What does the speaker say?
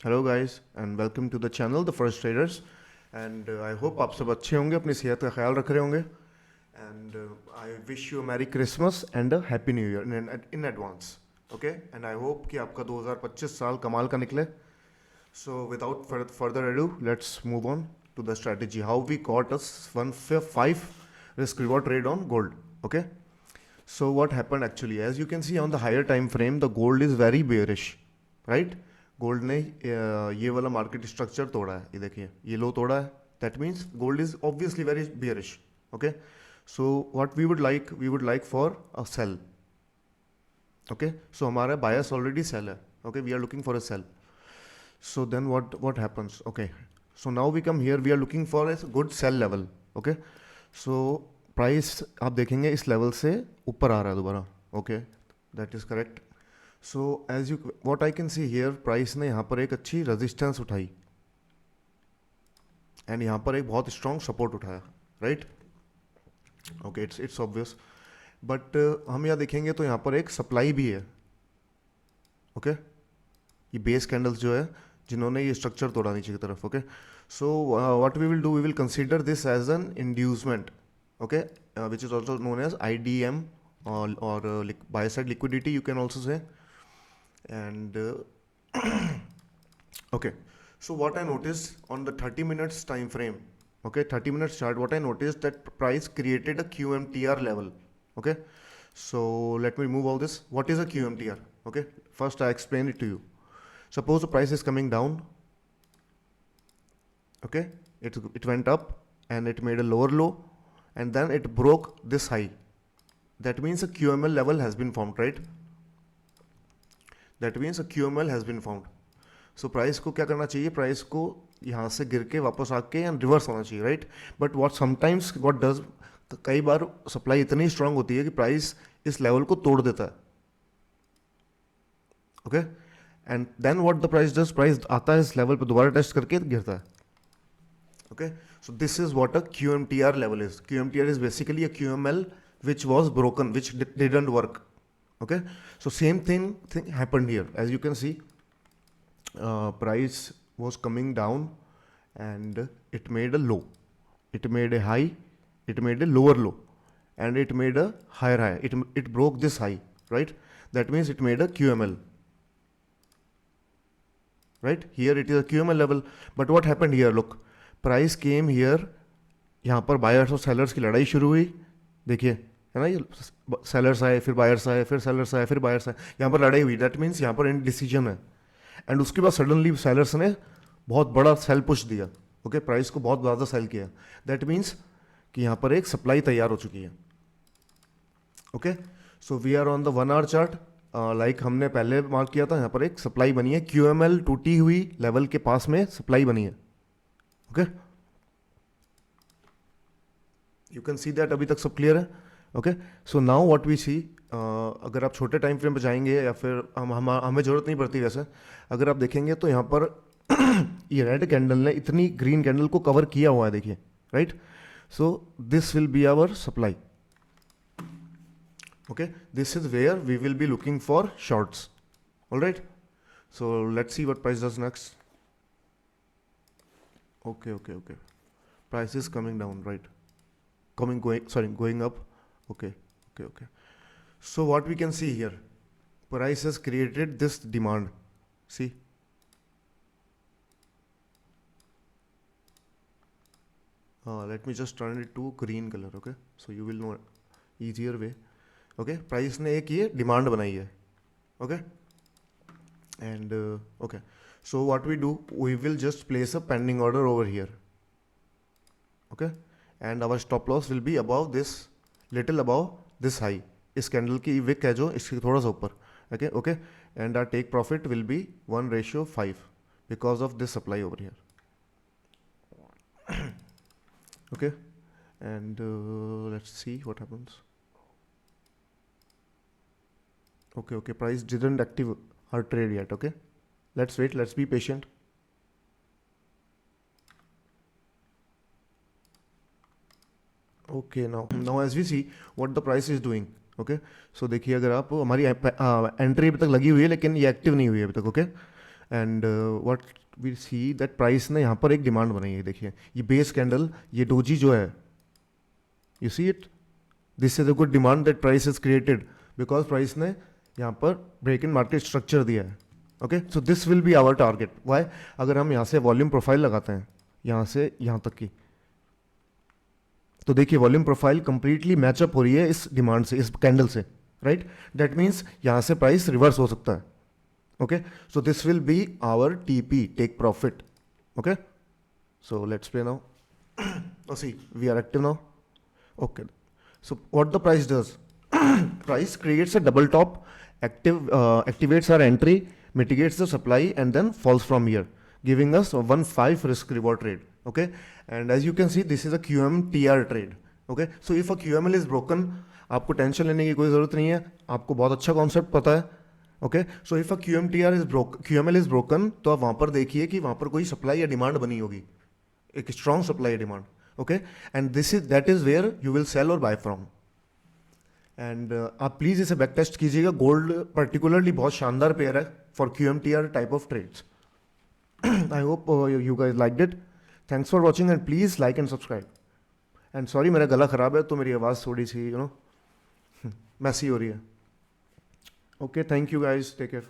Hello guys and welcome to the channel the first traders and I hope आप सब अच्छे होंगे, अपनी सेहत का ख्याल रख रहे होंगे and I wish you merry Christmas and a happy new year in advance. Okay, and I hope कि आपका 2025 साल कमाल का निकले. So without further ado let's move on to the strategy how we got us 1/5 risk reward trade on gold. Okay, so what happened actually, as you can see on the higher time frame, the gold is very bearish, right? Gold ने ये वाला market structure तोड़ा है, ये देखिए ये low तोड़ा है. That means gold is obviously very bearish. Okay, so what we would like for a sell. Okay, so हमारा बायस ऑलरेडी सेल है. Okay, we are looking for a sell. So then what happens. Okay, so now we come here, we are looking for a good sell level. Okay, so price आप देखेंगे इस level से ऊपर आ रहा है दोबारा. Okay, that is correct. So as you what I can see here, price ने यहाँ पर एक अच्छी रेजिस्टेंस उठाई एंड यहाँ पर एक बहुत स्ट्रॉन्ग सपोर्ट उठाया, right? Okay, it's obvious. But हम यहाँ देखेंगे तो यहाँ पर एक सप्लाई भी है. ओके, ये बेस कैंडल्स जो है जिन्होंने ये स्ट्रक्चर तोड़ा नीचे की तरफ. Okay, so what we will do, we will consider this as an inducement. Okay, which is also known as IDM और buy side liquidity you can also say. And okay, so what I noticed on the 30 minutes time frame, okay, 30 minutes chart, what I noticed that price created a QMTR level. Okay, so let me remove all this. What is a QMTR? Okay, first I explain it to you. Suppose the price is coming down. Okay, it went up and it made a lower low and then it broke this high. That means a QML level has been formed, right? That means a QML has been found. So price को क्या करना चाहिए, price को यहाँ से गिर के वापस आके एंड रिवर्स होना चाहिए, right? But what sometimes what does, कई बार सप्लाई इतनी स्ट्रांग होती है कि प्राइस इस लेवल को तोड़ देता है. Okay, and then what the price does, price आता है इस लेवल पे दोबारा टेस्ट करके गिरता है. Okay, so this is what a QMTR level is. QMTR is basically a QML which was broken, which didn't work. Okay, so same thing happened here. As you can see, price was coming down and it made a low, it made a high, it made a lower low, and it made a higher high. It broke this high, right? That means it made a QML, right? Here it is a QML level. But what happened here, look, price came here, यहाँ पर buyers और sellers की लड़ाई शुरू हुई. देखिए है ना, ये सेलर्स आए, फिर बायर्स आए, फिर सेलर्स आए, फिर बायर्स आए, यहाँ पर लड़ाई हुई. दैट मीन्स यहाँ पर डिसीजन है. एंड उसके बाद सडनली सेलर्स ने बहुत बड़ा सेल पुश दिया. ओके, प्राइस को बहुत ज़्यादा सेल किया. दैट मीन्स कि यहाँ पर एक सप्लाई तैयार हो चुकी है. Okay, so we are on the 1 hour chart. Like हमने पहले मार्क किया था, यहाँ पर एक सप्लाई बनी है. QML टूटी हुई लेवल के पास में सप्लाई बनी है. Okay, you can see that. अभी तक सब क्लियर है? Okay, so now what we see, अगर आप छोटे टाइम फ्रेम पे जाएंगे या फिर हमें ज़रूरत नहीं पड़ती वैसे, अगर आप देखेंगे तो यहाँ पर ये रेड कैंडल ने इतनी ग्रीन कैंडल को कवर किया हुआ है, देखिए, right? So this will be our supply. Okay, this is where we will be looking for shorts. Alright, so let's see what price does next. Okay okay okay, price is coming down, right? going up. Okay, okay, okay. So what we can see here, price has created this demand. See, let me just turn it to green color. Okay, so you will know easier way. Okay, price ने एक ये demand बनाई है. Okay, and okay, so what we do, we will just place a pending order over here. Okay, and our stop loss will be above this, little above this high. इस candle की wick है जो इसके थोड़ा सा ऊपर. Okay okay, and our take profit will be 1:5 because of this supply over here. Okay, and let's see what happens. Okay okay, price didn't active our trade yet. Okay, let's wait, let's be patient. Okay, now as we see what the price is doing. Okay, so देखिए, अगर आप हमारी entry अभी तक लगी हुई है लेकिन ये एक्टिव नहीं हुई है अभी तक. Okay, and what we see that price ने यहाँ पर एक डिमांड बनाई है, देखिए ये बेस कैंडल, ये डोजी जो है, you see it, this is a good demand that price is created because price ने यहाँ पर ब्रेक इन मार्केट स्ट्रक्चर दिया है. Okay, so this will be our target. Why, अगर हम यहाँ से वॉल्यूम प्रोफाइल लगाते हैं यहाँ से यहाँ तक की, तो देखिए वॉल्यूम प्रोफाइल कंप्लीटली मैचअप हो रही है इस डिमांड से, इस कैंडल से, राइट. दैट मीन्स यहाँ से प्राइस रिवर्स हो सकता है. Okay, so this will be our TP, take profit. Okay, so let's play now. Oh, see, we are active now. Okay. So what the price does? Price creates a double top, activates our entry, mitigates the supply, and then falls from here, giving us a 1-5 risk reward trade. Okay. And as you can see, this is a QMTR trade. Okay. So if a QML is broken, आपको tension लेने की कोई ज़रूरत नहीं है, आपको बहुत अच्छा कॉन्सेप्ट पता है. Okay, so if a QML is broken, तो आप वहाँ पर देखिए कि वहाँ पर कोई सप्लाई या डिमांड बनी होगी, एक strong supply demand. Okay, and that is where you will sell और बाय फ्रॉम. एंड आप प्लीज़ इसे बैक टेस्ट कीजिएगा. गोल्ड पर्टिकुलरली बहुत शानदार पेयर है for QMTR type of trades. I hope you guys liked it. Thanks for watching and please like and subscribe. And sorry मेरा गला ख़राब है तो मेरी आवाज़ थोड़ी सी मैसी हो रही है. Okay, thank you guys, take care.